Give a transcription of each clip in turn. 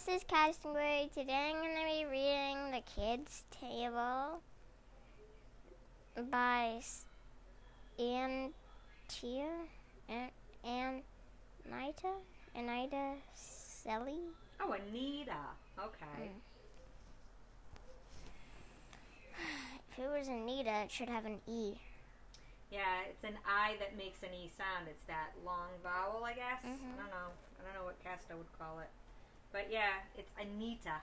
this is Category. Today I'm going to be reading The Kids' Table by Anita, Celli. Oh, Anita. Okay. If it was Anita, it should have an E. Yeah, it's an I that makes an E sound. It's that long vowel, I guess. Mm-hmm. I don't know what Casta would call it. But yeah, it's Anita,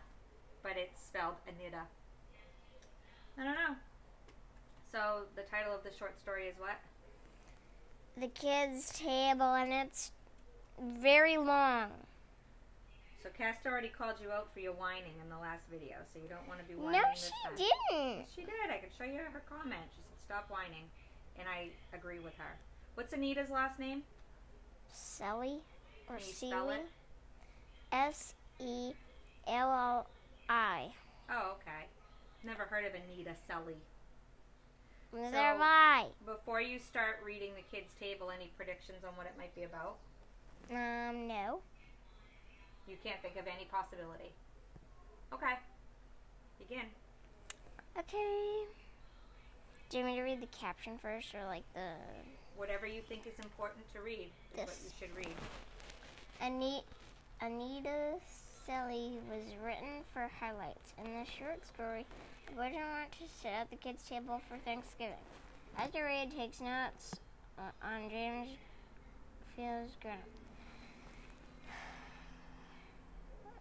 but it's spelled Anita. I don't know. So the title of the short story is what? The Kids' Table, and it's very long. So Casta already called you out for your whining in the last video, so you don't want to be whining this time. No, she didn't. Yes, she did. I can show you her comment. She said stop whining, and I agree with her. What's Anita's last name? Celli or Can you spell it? Celli. Oh, okay. Never heard of Anita Celli. Neither have I. Before you start reading The Kids' Table, any predictions on what it might be about? No. You can't think of any possibility. Okay. Begin. Okay. Do you want me to read the caption first, or like the... Whatever you think is important to read is what you should read. Anita Celli was written for highlights. In this short story, a boy didn't want to sit at the kids' table for Thanksgiving. As the reader takes notes on James feels grown up.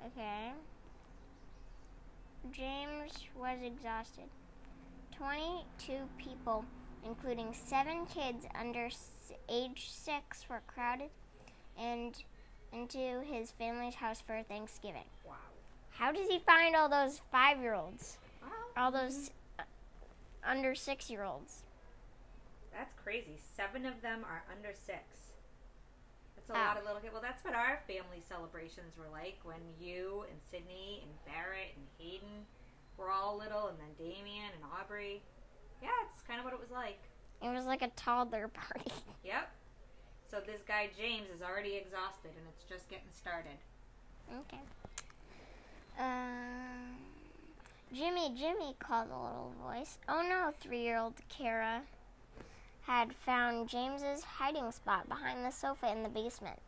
Okay. James was exhausted. 22 people, including 7 kids under age 6, were crowded into his family's house for Thanksgiving. Wow. How does he find all those 5-year-olds? Wow. All those under 6-year-olds? That's crazy. 7 of them are under 6. That's a lot of little kids. Well, that's what our family celebrations were like when you and Sydney and Barrett and Hayden were all little, and then Damien and Aubrey. Yeah, it's kind of what it was like. It was like a toddler party. Yep. So this guy James is already exhausted, and it's just getting started. Okay. Jimmy, called a little voice. Oh no, 3-year-old Kara had found James's hiding spot behind the sofa in the basement.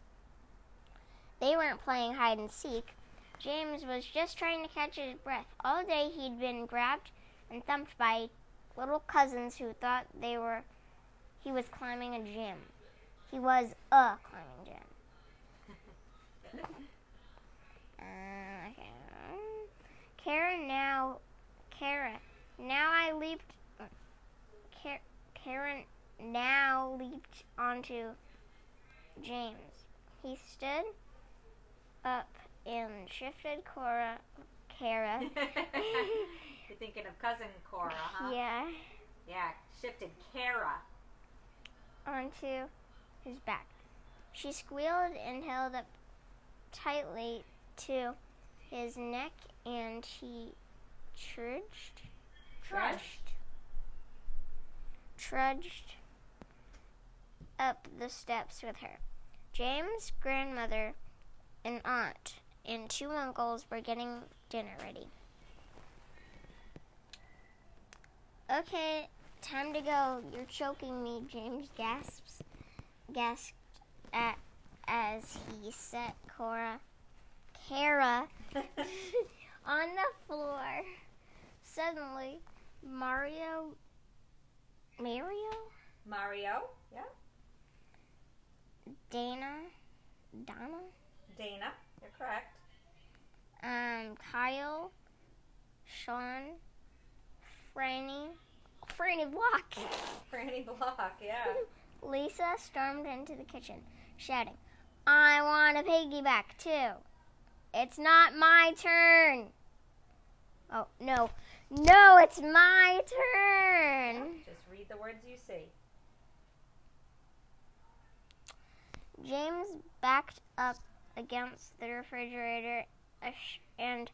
They weren't playing hide and seek. James was just trying to catch his breath. All day he'd been grabbed and thumped by little cousins who thought he was climbing a gym. He was a climbing gym. Okay. Kara now leaped onto James. He stood up and shifted Kara. You're thinking of cousin Cora, huh? Yeah. Yeah, shifted Kara onto his back. She squealed and held up tightly to his neck, and he trudged up the steps with her. James' grandmother and aunt and 2 uncles were getting dinner ready. Okay, time to go. You're choking me, James gasped as he set Kara on the floor. Suddenly, Mario, yeah. Dana, You're correct. Kyle, Sean, Franny Block. Franny Block, yeah. Lisa stormed into the kitchen, shouting, "I want a piggyback too. It's not my turn." Oh, no, it's my turn. Yeah, just read the words you see. James backed up against the refrigerator and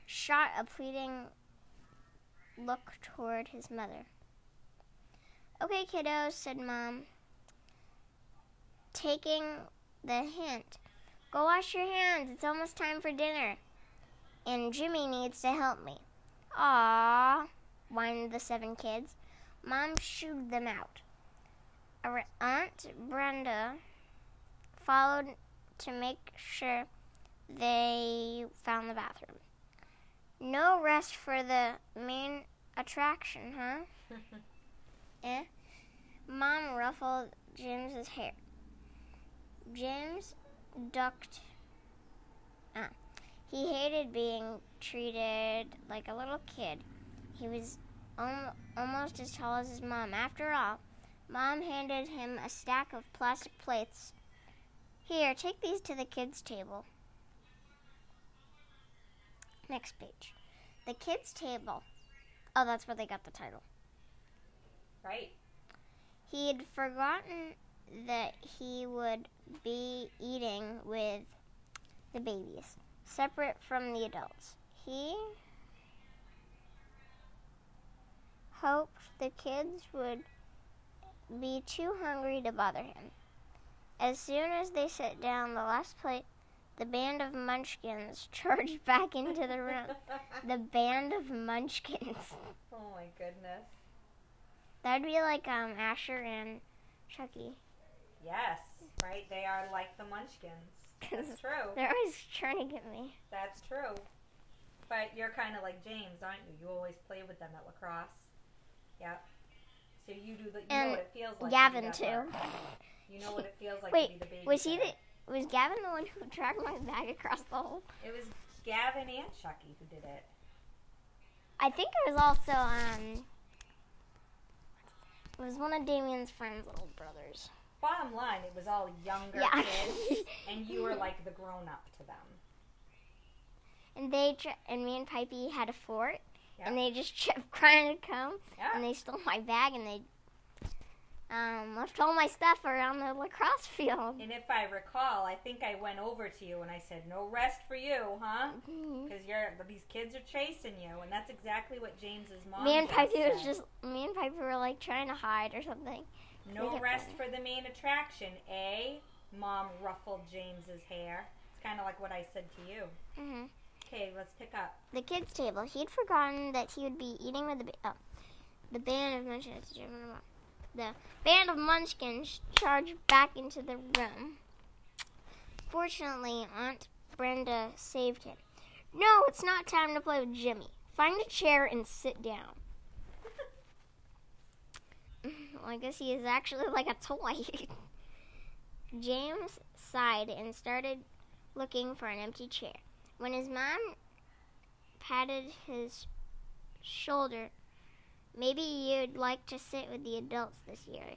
shot a pleading look toward his mother. "Okay, kiddos," said Mom, taking the hint. "Go wash your hands. It's almost time for dinner." and Jimmy needs to help me." "Aww," whined the 7 kids. Mom shooed them out. Our Aunt Brenda followed to make sure they found the bathroom. "No rest for the main attraction, huh?" Eh? Mom ruffled James's hair. James ducked. He hated being treated like a little kid. He was almost as tall as his mom. After all, Mom handed him a stack of plastic plates. "Here, take these to the kids' table." Next page. The kids' table. Oh, that's where they got the title. Right. He had forgotten that he would be eating with the babies, separate from the adults. He hoped the kids would be too hungry to bother him. As soon as they set down the last plate, the band of munchkins charged back into the room. The band of munchkins. Oh my goodness. That'd be like Asher and Chucky. Yes, right? They are like the munchkins. That's true. They're always trying to get me. That's true. But you're kind of like James, aren't you? You always play with them at lacrosse. Yep. So you do you know what it feels like. Gavin too. You know what it feels like Wait, to be the baby. Was Gavin the one who dragged my bag across the hole? It was Gavin and Chucky who did it. I think it was also it was one of Damien's friends' little brothers. Bottom line, it was all younger kids, and you were like the grown-up to them. And me and Pipey had a fort, Yep. and they just kept trying to come, Yeah. and they stole my bag, and they left all my stuff around the lacrosse field. And if I recall, I think I went over to you and I said, "No rest for you, huh? Because these kids are chasing you," and that's exactly what James's mom Me and Pipey said. were like trying to hide or something. No rest for the main attraction, eh? Mom ruffled James's hair. It's kind of like what I said to you. Mm-hmm. Okay, let's pick up. The kids' table. He'd forgotten that he would be eating with the band of munchkins. The band of munchkins charged back into the room. Fortunately, Aunt Brenda saved him. "No, it's not time to play with Jimmy. Find a chair and sit down." Well, I guess he is actually like a toy. James sighed and started looking for an empty chair. When his mom patted his shoulder, "Maybe you'd like to sit with the adults this year,"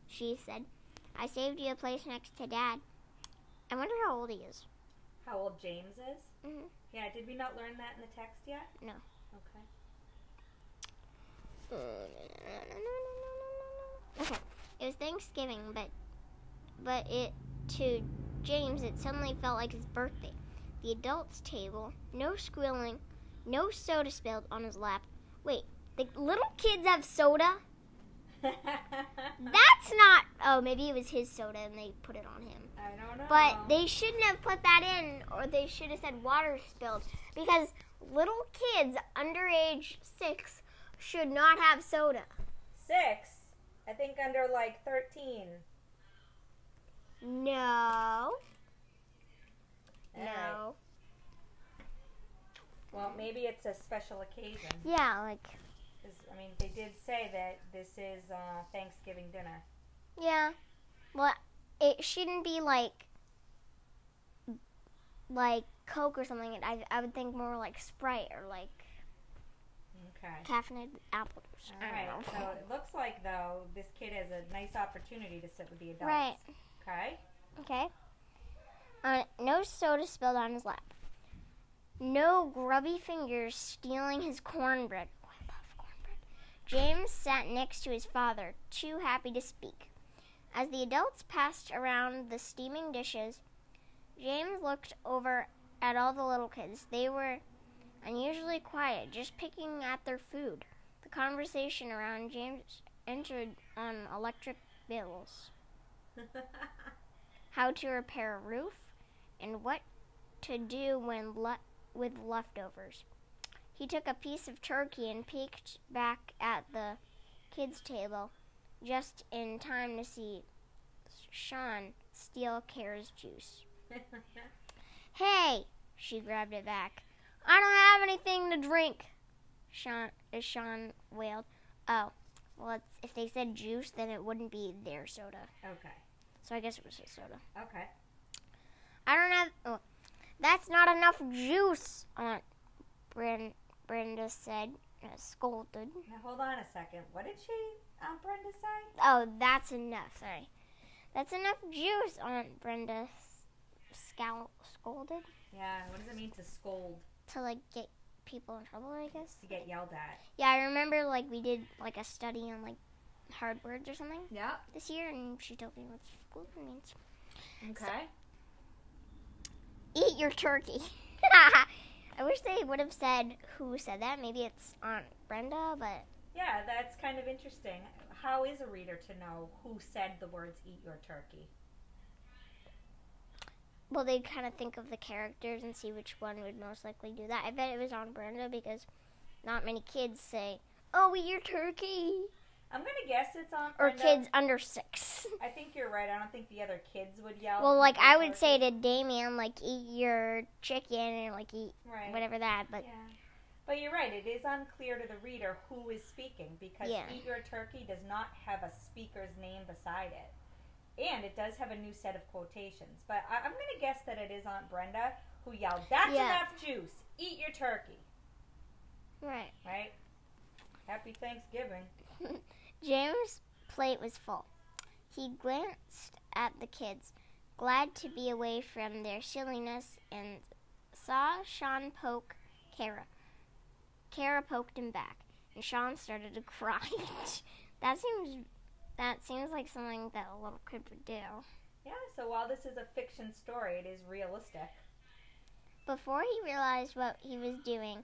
She said, "I saved you a place next to Dad." I wonder how old he is. How old James is? Mm-hmm. Yeah, did we not learn that in the text yet? No. Okay. Okay. It was Thanksgiving, but to James it suddenly felt like his birthday. The adults' table, no squealing, no soda spilled on his lap. Wait, the little kids have soda? That's not... Oh, maybe it was his soda and they put it on him. I don't know. But they shouldn't have put that in, or they should have said water spilled, because little kids under age 6 should not have soda. 6? I think under like 13. No. All right. Well, maybe it's a special occasion. Yeah, like... I mean, they did say that this is Thanksgiving dinner. Yeah. Well, it shouldn't be like Coke or something. I would think more like Sprite or like caffeinated apple juice. All right. So it looks like, though, this kid has a nice opportunity to sit with the adults. Right. Okay. Okay. No soda spilled on his lap. No grubby fingers stealing his cornbread. Oh, I love cornbread. James sat next to his father, too happy to speak. As the adults passed around the steaming dishes, James looked over at all the little kids. They were unusually quiet, just picking at their food. The conversation around James entered on electric bills, how to repair a roof, and what to do when with leftovers. He took a piece of turkey and peeked back at the kids' table just in time to see Sean steal Kara's juice. Hey! She grabbed it back. I don't have anything to drink, Sean wailed. Oh, well, if they said juice, then it wouldn't be their soda. Okay. So I guess it was his soda. Okay. I don't have... Oh, that's not enough juice, Aunt Brenda said, scolded. Now, hold on a second. What did Aunt Brenda say? Oh, that's enough. Sorry. That's enough juice, Aunt Brenda scolded. Yeah, what does it mean to scold? To, like, get people in trouble, I guess. To get yelled at. Yeah, I remember, like, we did, like, a study on, like, hard words or something. Yeah. This year, and she told me what scolding means. Okay. So, eat your turkey. I wish they would have said who said that. Maybe it's Aunt Brenda, but... Yeah, that's kind of interesting. How is a reader to know who said the words eat your turkey? Well, they'd kind of think of the characters and see which one would most likely do that. I bet it was Aunt Brenda because not many kids say, oh, eat your turkey. I'm going to guess it's Aunt Or Brenda. kids under 6. I think you're right. I don't think the other kids would yell. Well, like, I would turkey. say to Damien, like, eat your chicken or, like, eat right. whatever that, but... Yeah. But you're right. It is unclear to the reader who is speaking because eat your turkey does not have a speaker's name beside it. And it does have a new set of quotations. But I'm going to guess that it is Aunt Brenda who yelled, that's enough juice. Eat your turkey. Right. Right? Happy Thanksgiving. James' plate was full. He glanced at the kids, glad to be away from their silliness, and saw Sean poke Kara. Kara poked him back, and Sean started to cry. That seems like something that a little kid would do. Yeah, so while this is a fiction story, it is realistic. Before he realized what he was doing,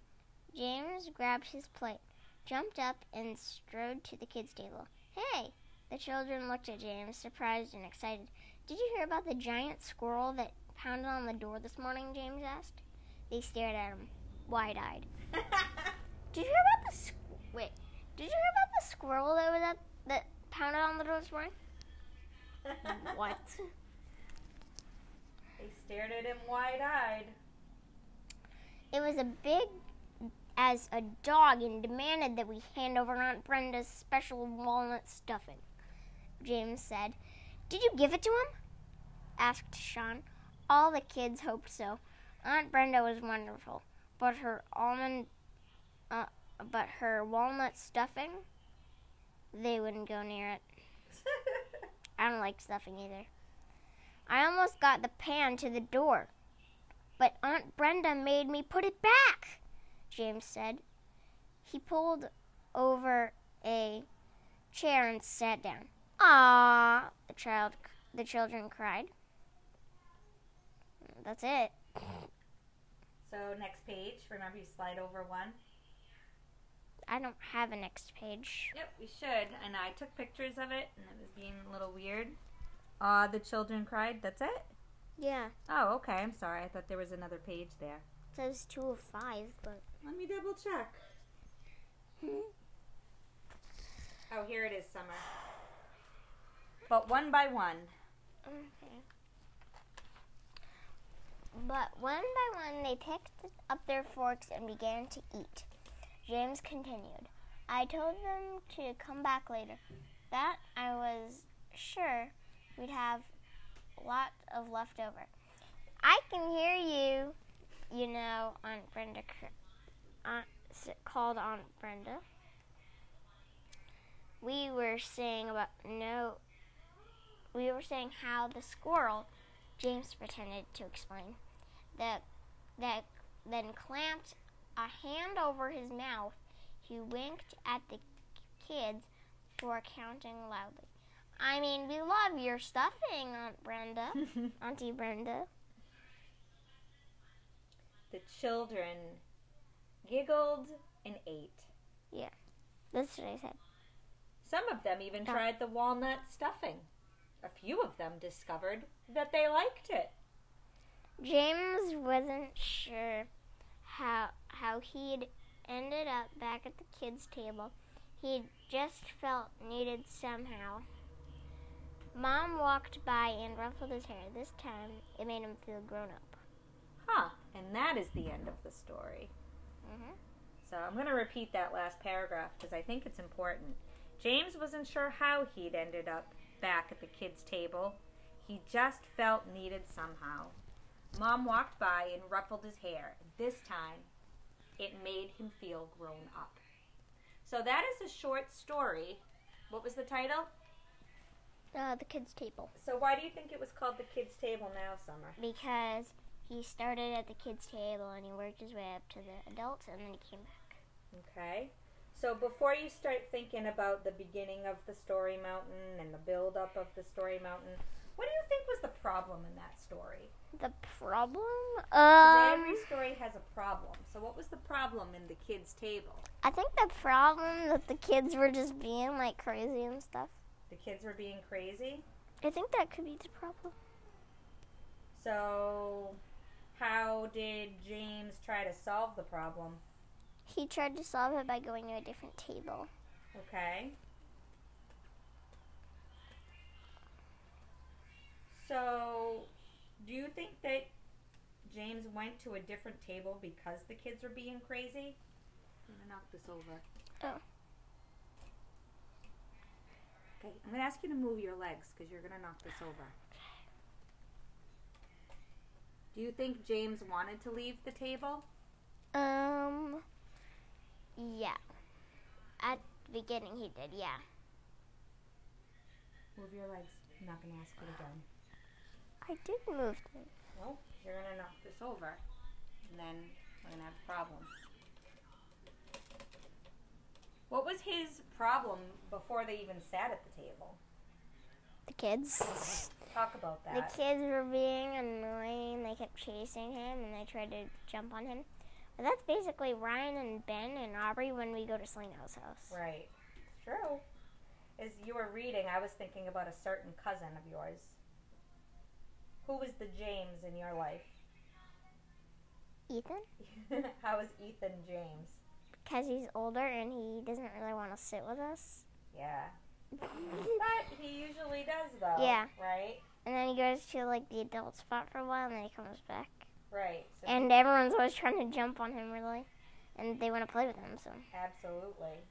James grabbed his plate, jumped up, and strode to the kids' table. Hey! The children looked at James, surprised and excited. Did you hear about the giant squirrel that pounded on the door this morning? James asked. They stared at him, wide-eyed. Did you hear about Did you hear about the squirrel that pounded on the door this morning? What? They stared at him wide-eyed. It was as big as a dog and demanded that we hand over Aunt Brenda's special walnut stuffing, James said. Did you give it to him? Asked Sean. All the kids hoped so. Aunt Brenda was wonderful, but her walnut stuffing, they wouldn't go near it. I don't like stuffing either. I almost got the pan to the door, but Aunt Brenda made me put it back, James said. He pulled over a chair and sat down. Ah, the children cried. That's it. So next page, remember you slide over one. I don't have a next page. Yep, we should. And I took pictures of it, and it was being a little weird. The children cried. That's it? Yeah. Oh, okay. I'm sorry. I thought there was another page there. It says 2 of 5, but... Let me double check. Oh, here it is, Summer. But one by one. Okay. But one by one, they picked up their forks and began to eat. James continued. I told them to come back later. That I was sure we'd have a lot of leftover. I can hear you, you know, Aunt Brenda called Aunt Brenda. We were saying how the squirrel, James pretended to explain, that then clamped a hand over his mouth. He winked at the kids for counting loudly. I mean, we love your stuffing, Aunt Brenda. Auntie Brenda. The children giggled and ate. Yeah, that's what I said. Some of them even tried the walnut stuffing. A few of them discovered that they liked it. James wasn't sure how he'd ended up back at the kids' table. He just felt needed somehow. Mom walked by and ruffled his hair. This time, it made him feel grown up. Huh. And that is the end of the story. Mm-hmm. So I'm going to repeat that last paragraph because I think it's important. James wasn't sure how he'd ended up back at the kids' table. He just felt needed somehow. Mom walked by and ruffled his hair. This time, it made him feel grown up. So that is a short story. What was the title? The kids' table. So why do you think it was called the kids' table now, Summer? Because he started at the kids' table and he worked his way up to the adults and then he came back. Okay. So before you start thinking about the beginning of the Story Mountain and the build-up of the Story Mountain, what do you think was the problem in that story? The problem? Because every story has a problem. So what was the problem in the kids' table? I think the problem that the kids were just being like crazy and stuff. The kids were being crazy? I think that could be the problem. So how did James try to solve the problem? He tried to solve it by going to a different table. Okay. So, do you think that James went to a different table because the kids were being crazy? I'm going to knock this over. Oh. Okay, I'm going to ask you to move your legs because you're going to knock this over. Do you think James wanted to leave the table? Yeah. At the beginning he did, yeah. Move your legs. I'm not going to ask you again. I did move them. Well, you're going to knock this over, and then we're going to have problems. What was his problem before they even sat at the table? The kids. Talk about that. The kids were being annoying. They kept chasing him, and they tried to jump on him. But that's basically Ryan and Ben and Aubrey when we go to Seleno's house. Right. It's true. As you were reading, I was thinking about a certain cousin of yours. Who was the James in your life? Ethan? How is Ethan James? Because he's older and he doesn't really want to sit with us. Yeah. But he usually does, though. Yeah. Right? And then he goes to, like, the adult spot for a while and then he comes back. Right. So and everyone's always trying to jump on him, really. And they want to play with him, so. Absolutely.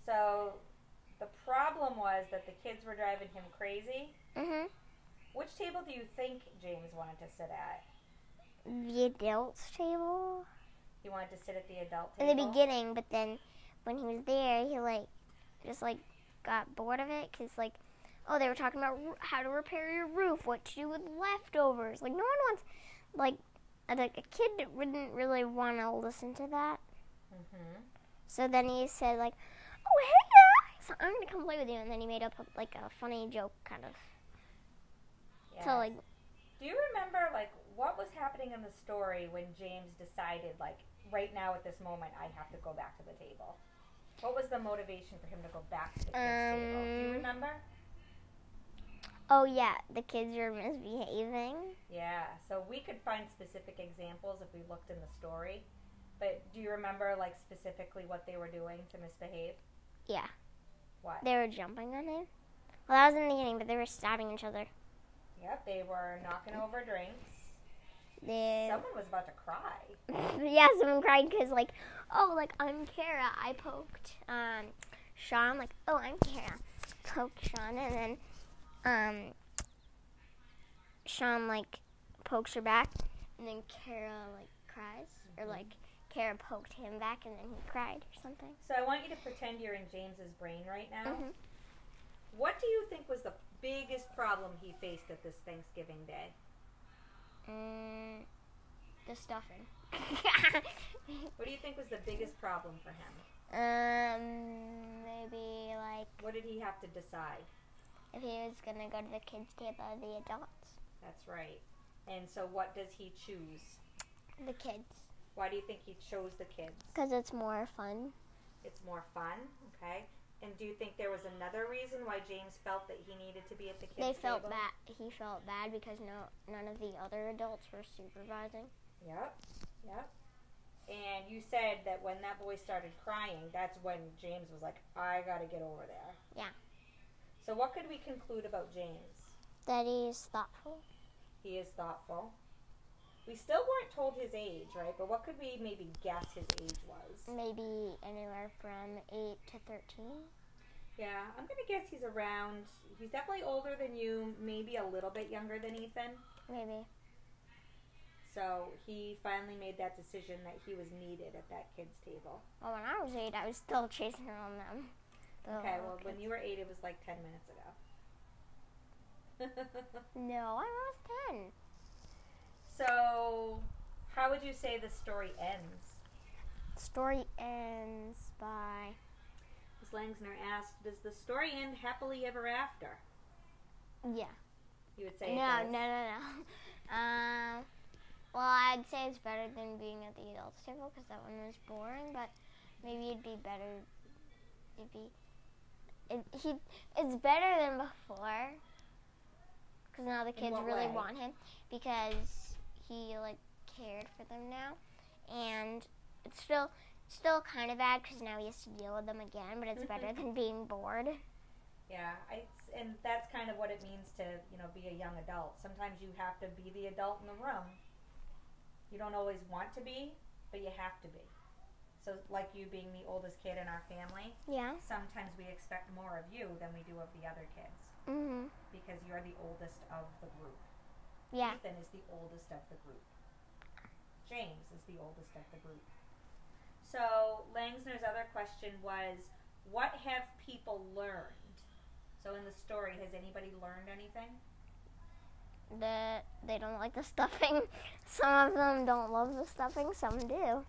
So, the problem was that the kids were driving him crazy. Mm-hmm. Which table do you think James wanted to sit at? The adults table? He wanted to sit at the adult table? In the beginning, but then when he was there, he, just got bored of it. Because, they were talking about how to repair your roof, what to do with leftovers. No one wants, a kid wouldn't really want to listen to that. Mm-hmm. So then he said, oh, hey, guys, I'm going to come play with you. And then he made up, a funny joke, kind of. Yes. So, do you remember, what was happening in the story when James decided, right now at this moment, I have to go back to the table? What was the motivation for him to go back to the kids' table? Do you remember? Oh, yeah, the kids were misbehaving. Yeah, so we could find specific examples if we looked in the story. But do you remember, specifically what they were doing to misbehave? Yeah. What? They were jumping on him. Well, that was in the beginning, but they were stabbing each other. Yep, they were knocking over drinks. Someone was about to cry. Yeah, someone cried because, I'm Kara. I poked Sean. I'm Kara. Poked Sean, and then Sean, pokes her back, and then Kara, cries. Mm-hmm. Or, Kara poked him back, and then he cried or something. So I want you to pretend you're in James's brain right now. Mm-hmm. What do you think was the biggest problem he faced at this Thanksgiving Day? The stuffing. What do you think was the biggest problem for him? Maybe, What did he have to decide? if he was going to go to the kids' table or the adults. That's right. And so what does he choose? The kids. Why do you think he chose the kids? Because it's more fun. It's more fun, okay? And do you think there was another reason why James felt that he needed to be at the kids' They felt table? bad. He felt bad because none of the other adults were supervising. Yep. And you said that when that boy started crying, that's when James was like, I got to get over there. Yeah. So what could we conclude about James? That he's thoughtful. He is thoughtful. We still weren't told his age, right? But what could we maybe guess his age was? Maybe anywhere from 8 to 13. Yeah, I'm going to guess he's definitely older than you, maybe a little bit younger than Ethan. Maybe. So he finally made that decision that he was needed at that kid's table. Well, when I was 8, I was still chasing around them. Okay, well, when you were 8, it was like 10 minutes ago. No, I was 10. So, how would you say the story ends? The story ends by... Ms. Langsner asked, does the story end happily ever after? Yeah. You would say No. it does? Well, I'd say it's better than being at the adults table because that one was boring, but maybe it'd be better. It's better than before because now the kids really want him because he cared for them now, and it's still kind of bad because now he has to deal with them again, but it's better than being bored. Yeah, and that's kind of what it means to be a young adult. Sometimes you have to be the adult in the room. You don't always want to be, but you have to be. So like you being the oldest kid in our family, Yeah. sometimes we expect more of you than we do of the other kids. Mhm. Because you're the oldest of the group. Yeah. Ethan is the oldest of the group. James is the oldest of the group. So Langsner's other question was, what have people learned? So in the story, has anybody learned anything? That they don't like the stuffing. Some of them don't love the stuffing. Some do.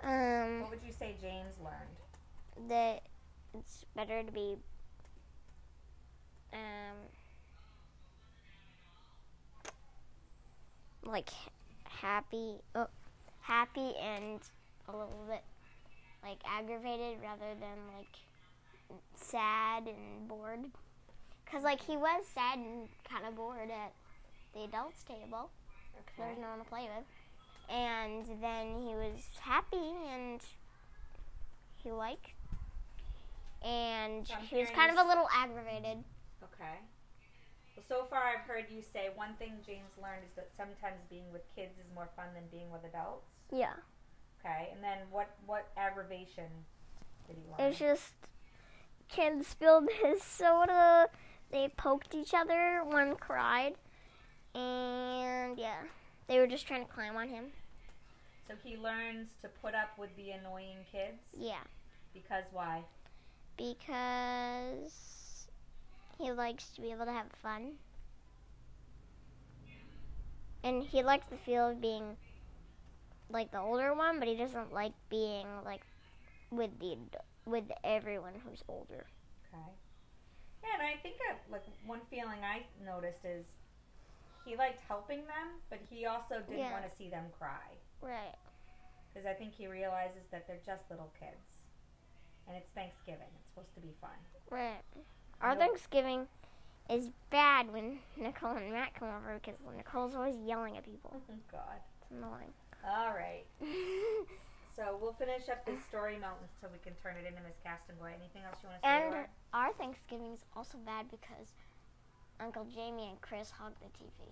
What would you say James learned? That it's better to be happy and a little bit aggravated rather than sad and bored. Because he was sad and kind of bored at the adults table. Okay. There's no one to play with. And then he was happy and he was kind of a little aggravated. Okay. Well, so far I've heard you say one thing James learned is that sometimes being with kids is more fun than being with adults. Yeah. Okay, and then what aggravation did he learn? It was just kids spilled his soda. They poked each other. One cried. And yeah, they were just trying to climb on him. So he learns to put up with the annoying kids? Yeah. Because why? Because he likes to be able to have fun. And he likes the feel of being the older one, but he doesn't like being with everyone who's older. Okay. Yeah, and I think that one feeling I noticed is he liked helping them, but he also didn't want to see them cry. Right. Because I think he realizes that they're just little kids. And it's Thanksgiving. It's supposed to be fun. Right. Our Thanksgiving is bad when Nicole and Matt come over because Nicole's always yelling at people. Oh, God. It's annoying. All right. So we'll finish up this story mountain so we can turn it into Miss Castanboy. Anything else you want to say? And our Thanksgiving is also bad because Uncle Jamie and Chris hog the TV.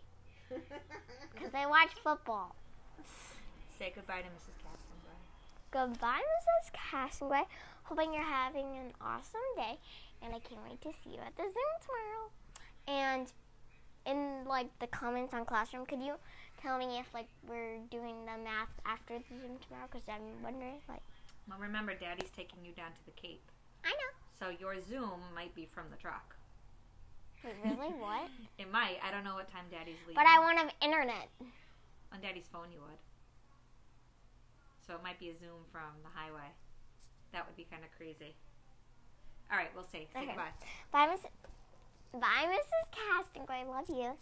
Because they watch football. Say goodbye to Mrs. Castanboy. Goodbye, Mrs. Castanboy. Hoping you're having an awesome day. And I can't wait to see you at the Zoom tomorrow. And in the comments on Classroom, could you tell me if we're doing the math after the Zoom tomorrow? Because I'm wondering Well, remember, Daddy's taking you down to the Cape. I know. So your Zoom might be from the truck. Wait, really? What? It might. I don't know what time Daddy's leaving. But I want to have internet. On Daddy's phone you would. So it might be a Zoom from the highway. That would be kind of crazy. All right, we'll say. Say goodbye. Bye, Mrs. Castanboy. Love you.